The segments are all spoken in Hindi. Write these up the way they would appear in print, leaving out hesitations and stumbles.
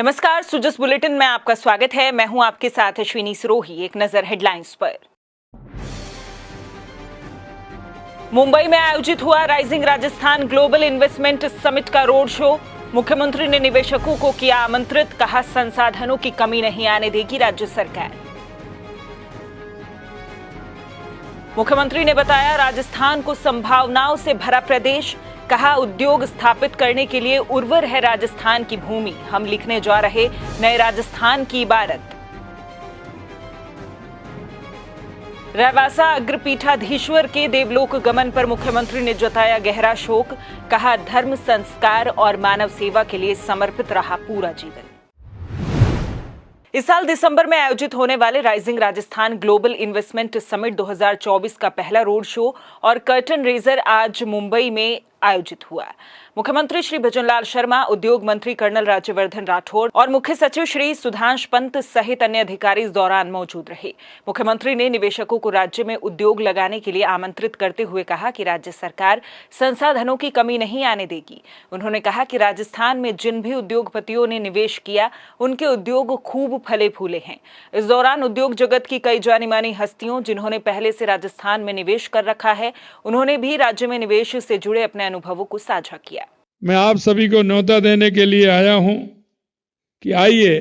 नमस्कार, सुजस बुलेटिन में आपका स्वागत है। मैं हूं आपके साथ अश्विनी सिरोही। एक नजर हेडलाइंस पर। मुंबई में आयोजित हुआ rising Rajasthan global investment summit का रोड शो। मुख्यमंत्री ने निवेशकों को किया आमंत्रित, कहा संसाधनों की कमी नहीं आने देगी राज्य सरकार। मुख्यमंत्री ने बताया राजस्थान को संभावनाओं से भरा प्रदेश, कहा उद्योग स्थापित करने के लिए उर्वर है राजस्थान की भूमि, हम लिखने जा रहे नए राजस्थान की इबारत। रहवासा अग्रपीठाधीश्वर के देवलोक गमन पर मुख्यमंत्री ने जताया गहरा शोक, कहा धर्म, संस्कार और मानव सेवा के लिए समर्पित रहा पूरा जीवन। इस साल दिसंबर में आयोजित होने वाले rising Rajasthan global investment summit 2024 का पहला रोड शो और कर्टन रेजर आज मुंबई में आयोजित हुआ। मुख्यमंत्री श्री भजनलाल शर्मा, उद्योग मंत्री कर्नल राज्यवर्धन राठौड़ और मुख्य सचिव श्री सुधांश पंत सहित अन्य अधिकारी इस दौरान मौजूद रहे। मुख्यमंत्री ने निवेशकों को राज्य में उद्योग लगाने के लिए आमंत्रित करते हुए कहा कि राज्य सरकार संसाधनों की कमी नहीं आने देगी। उन्होंने कहा कि राजस्थान में जिन भी उद्योगपतियों ने निवेश किया, उनके उद्योग खूब फले फूले हैं। इस दौरान उद्योग जगत की कई जानी मानी हस्तियों, जिन्होंने पहले से राजस्थान में निवेश कर रखा है, उन्होंने भी राज्य में निवेश से जुड़े अपने अनुभवों को साझा किया। मैं आप सभी को न्योता देने के लिए आया हूं कि आइए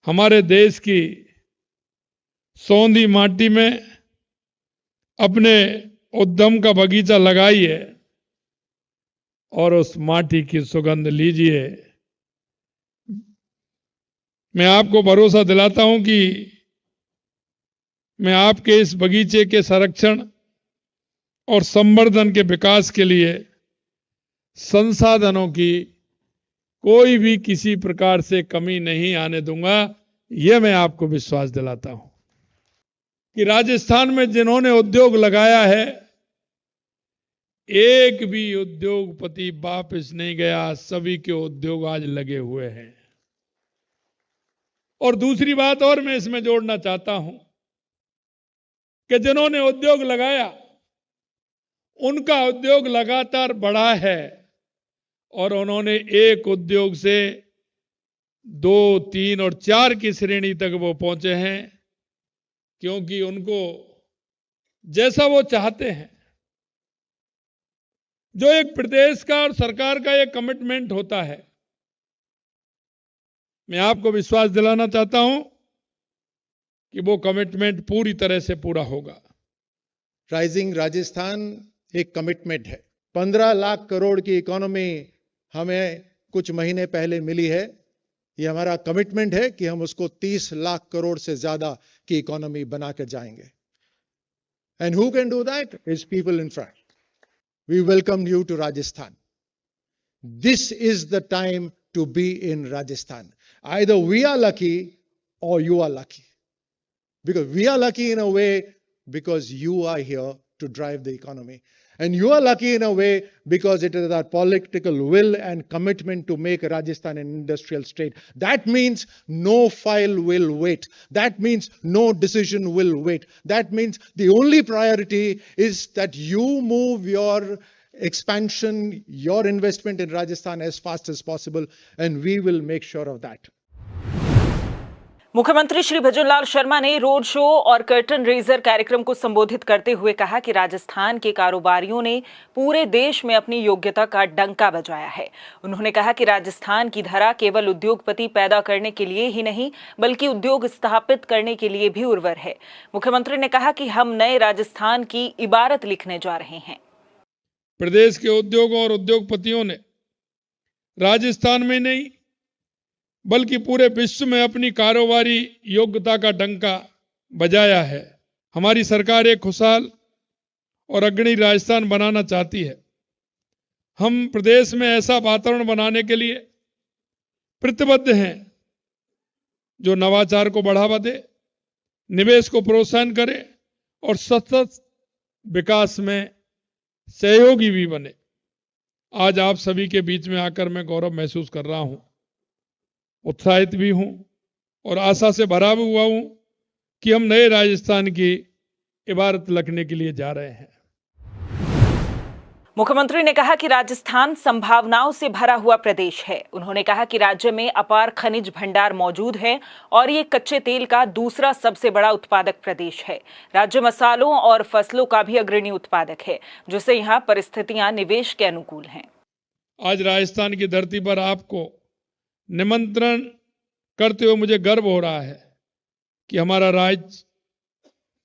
हमारे देश की सौंधी माटी में अपने उद्यम का बगीचा लगाइए और उस माटी की सुगंध लीजिए। मैं आपको भरोसा दिलाता हूं कि मैं आपके इस बगीचे के संरक्षण और संवर्धन के विकास के लिए संसाधनों की कोई भी किसी प्रकार से कमी नहीं आने दूंगा। यह मैं आपको विश्वास दिलाता हूं कि राजस्थान में जिन्होंने उद्योग लगाया है, एक भी उद्योगपति वापस नहीं गया, सभी के उद्योग आज लगे हुए हैं। और दूसरी बात और मैं इसमें जोड़ना चाहता हूं कि जिन्होंने उद्योग लगाया, उनका उद्योग लगातार बढ़ा है और उन्होंने एक उद्योग से 2, 3 और 4 की श्रेणी तक वो पहुंचे हैं, क्योंकि उनको जैसा वो चाहते हैं, जो एक प्रदेश का और सरकार का एक कमिटमेंट होता है, मैं आपको विश्वास दिलाना चाहता हूं कि वो कमिटमेंट पूरी तरह से पूरा होगा। राइजिंग राजस्थान एक कमिटमेंट है। 15 लाख करोड़ की इकोनॉमी हमें कुछ महीने पहले मिली है। ये हमारा कमिटमेंट है कि हम उसको 30 लाख करोड़ से ज्यादा की इकोनॉमी बनाकर जाएंगे। And who can do that is people in front. We welcome you to Rajasthan. This is the time to be in Rajasthan. Either we are lucky or you are lucky, because we are lucky in a way because you are here to drive the economy, and you are lucky in a way because it is our political will and commitment to make Rajasthan an industrial state. That means no file will wait. That means no decision will wait. That means the only priority is that you move your expansion, your investment in Rajasthan as fast as possible, and we will make sure of that. मुख्यमंत्री श्री भजनलाल शर्मा ने रोड शो और कर्टन रेजर कार्यक्रम को संबोधित करते हुए कहा कि राजस्थान के कारोबारियों ने पूरे देश में अपनी योग्यता का डंका बजाया है। उन्होंने कहा कि राजस्थान की धरा केवल उद्योगपति पैदा करने के लिए ही नहीं, बल्कि उद्योग स्थापित करने के लिए भी उर्वर है। मुख्यमंत्री ने कहा कि हम नए राजस्थान की इबारत लिखने जा रहे हैं। प्रदेश के उद्योगों और उद्योगपतियों ने राजस्थान में नहीं बल्कि पूरे विश्व में अपनी कारोबारी योग्यता का डंका बजाया है। हमारी सरकार एक खुशहाल और अग्रणी राजस्थान बनाना चाहती है। हम प्रदेश में ऐसा वातावरण बनाने के लिए प्रतिबद्ध हैं जो नवाचार को बढ़ावा दे, निवेश को प्रोत्साहन करे और सतत विकास में सहयोगी भी बने। आज आप सभी के बीच में आकर मैं गौरव महसूस कर रहा हूं, उत्साहित भी हूं और आशा से भरा हुआ हूं कि हम नए राजस्थान की इबारत लिखने के लिए जा रहे हैं। मुख्यमंत्री ने कहा कि राजस्थान संभावनाओं से भरा हुआ प्रदेश है। उन्होंने कहा कि राज्य में अपार खनिज भंडार मौजूद है और ये कच्चे तेल का दूसरा सबसे बड़ा उत्पादक प्रदेश है। राज्य मसालों और फसलों का भी अग्रणी उत्पादक है, जिससे यहाँ परिस्थितियां निवेश के अनुकूल हैं। आज राजस्थान की धरती पर आपको निमंत्रण करते हुए मुझे गर्व हो रहा है कि हमारा राज्य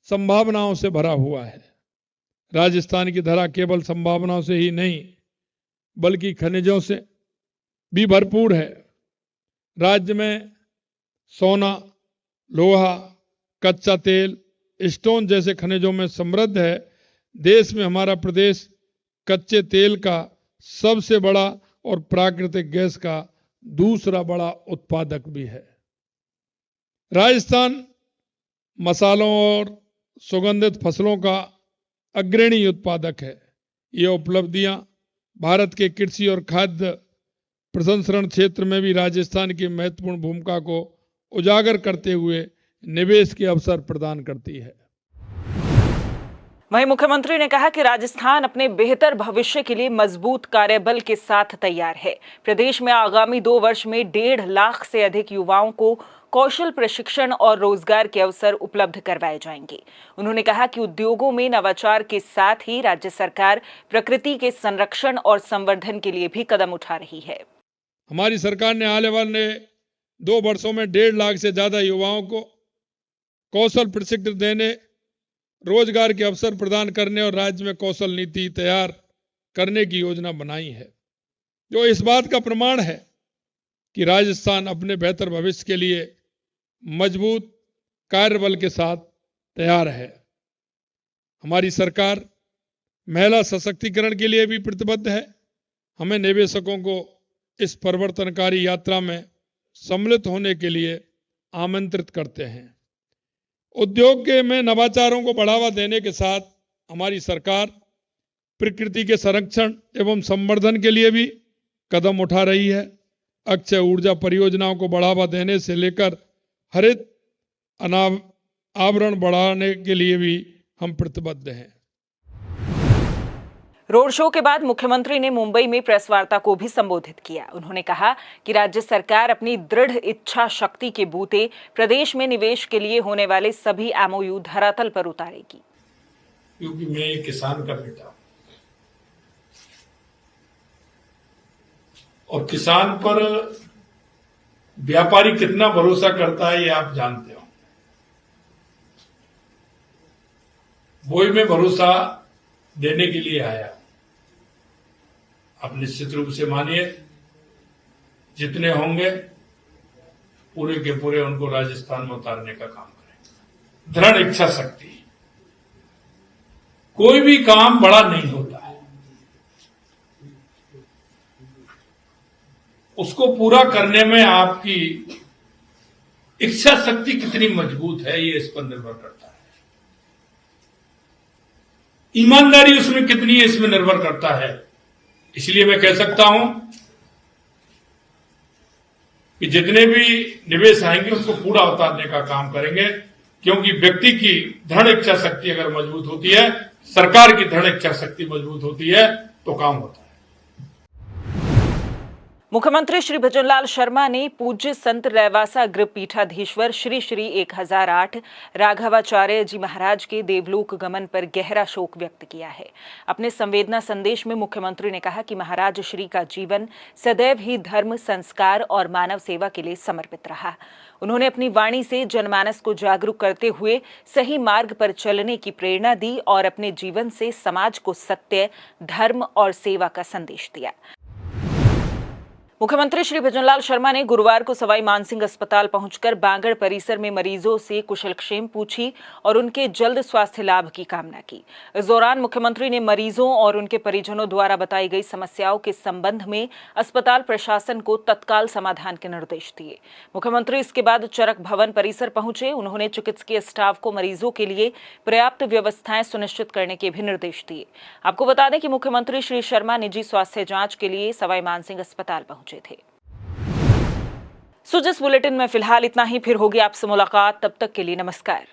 संभावनाओं से भरा हुआ है। राजस्थान की धरा केवल संभावनाओं से ही नहीं बल्कि खनिजों से भी भरपूर है। राज्य में सोना, लोहा, कच्चा तेल, स्टोन जैसे खनिजों में समृद्ध है। देश में हमारा प्रदेश कच्चे तेल का सबसे बड़ा और प्राकृतिक गैस का दूसरा बड़ा उत्पादक भी है। राजस्थान मसालों और सुगंधित फसलों का अग्रणी उत्पादक है। ये उपलब्धियां भारत के कृषि और खाद्य प्रसंस्करण क्षेत्र में भी राजस्थान की महत्वपूर्ण भूमिका को उजागर करते हुए निवेश के अवसर प्रदान करती है। वहीं मुख्यमंत्री ने कहा कि राजस्थान अपने बेहतर भविष्य के लिए मजबूत कार्यबल के साथ तैयार है। प्रदेश में आगामी 2 वर्ष में 1.5 लाख से अधिक युवाओं को कौशल प्रशिक्षण और रोजगार के अवसर उपलब्ध करवाए जाएंगे। उन्होंने कहा कि उद्योगों में नवाचार के साथ ही राज्य सरकार प्रकृति के संरक्षण और संवर्धन के लिए भी कदम उठा रही है। हमारी सरकार ने आने वाले 2 वर्षों में 1.5 लाख से ज्यादा युवाओं को कौशल प्रशिक्षण देने, रोजगार के अवसर प्रदान करने और राज्य में कौशल नीति तैयार करने की योजना बनाई है, जो इस बात का प्रमाण है कि राजस्थान अपने बेहतर भविष्य के लिए मजबूत कार्यबल के साथ तैयार है। हमारी सरकार महिला सशक्तिकरण के लिए भी प्रतिबद्ध है। हमें निवेशकों को इस परिवर्तनकारी यात्रा में सम्मिलित होने के लिए आमंत्रित करते हैं। उद्योग के में नवाचारों को बढ़ावा देने के साथ हमारी सरकार प्रकृति के संरक्षण एवं संवर्धन के लिए भी कदम उठा रही है। अक्षय ऊर्जा परियोजनाओं को बढ़ावा देने से लेकर हरित आवरण बढ़ाने के लिए भी हम प्रतिबद्ध हैं। रोड शो के बाद मुख्यमंत्री ने मुंबई में प्रेस वार्ता को भी संबोधित किया। उन्होंने कहा कि राज्य सरकार अपनी दृढ़ इच्छा शक्ति के बूते प्रदेश में निवेश के लिए होने वाले सभी एमओयू धरातल पर उतारेगी। क्योंकि मैं एक किसान का बेटा हूं और किसान पर व्यापारी कितना भरोसा करता है ये आप जानते हो। वही मैं भरोसा देने के लिए आया। आप निश्चित रूप से मानिए, जितने होंगे पूरे के पूरे उनको राजस्थान में उतारने का काम करेंगे। दृढ़ इच्छा शक्ति। कोई भी काम बड़ा नहीं होता है, उसको पूरा करने में आपकी इच्छा शक्ति कितनी मजबूत है ये इस पर निर्भर करता है। ईमानदारी उसमें कितनी है इसमें निर्भर करता है। इसलिए मैं कह सकता हूं कि जितने भी निवेश आएंगे उसको पूरा उतारने का काम करेंगे, क्योंकि व्यक्ति की दृढ़ इच्छा शक्ति अगर मजबूत होती है, सरकार की दृढ़ इच्छा शक्ति मजबूत होती है तो काम होता है। मुख्यमंत्री श्री भजनलाल शर्मा ने पूज्य संत रैवासा अग्र पीठाधीश्वर श्री श्री 1008 राघवाचार्य जी महाराज के देवलोक गमन पर गहरा शोक व्यक्त किया है। अपने संवेदना संदेश में मुख्यमंत्री ने कहा कि महाराज श्री का जीवन सदैव ही धर्म, संस्कार और मानव सेवा के लिए समर्पित रहा। उन्होंने अपनी वाणी से जनमानस को जागरूक करते हुए सही मार्ग पर चलने की प्रेरणा दी और अपने जीवन से समाज को सत्य, धर्म और सेवा का संदेश दिया। मुख्यमंत्री श्री भजनलाल शर्मा ने गुरुवार को सवाई मानसिंह अस्पताल पहुंचकर बांगड़ परिसर में मरीजों से कुशलक्षेम पूछी और उनके जल्द स्वास्थ्य लाभ की कामना की। इस दौरान मुख्यमंत्री ने मरीजों और उनके परिजनों द्वारा बताई गई समस्याओं के संबंध में अस्पताल प्रशासन को तत्काल समाधान के निर्देश दिए। मुख्यमंत्री इसके बाद चरक भवन परिसर पहुंचे। उन्होंने चिकित्सकीय स्टाफ को मरीजों के लिए पर्याप्त व्यवस्थाएं सुनिश्चित करने के भी निर्देश दिए। आपको बता दें कि मुख्यमंत्री श्री शर्मा निजी स्वास्थ्य जांच के लिए सवाई मानसिंह अस्पताल पहुंचे थे। सो जिस बुलेटिन में फिलहाल इतना ही, फिर होगी आपसे मुलाकात। तब तक के लिए नमस्कार।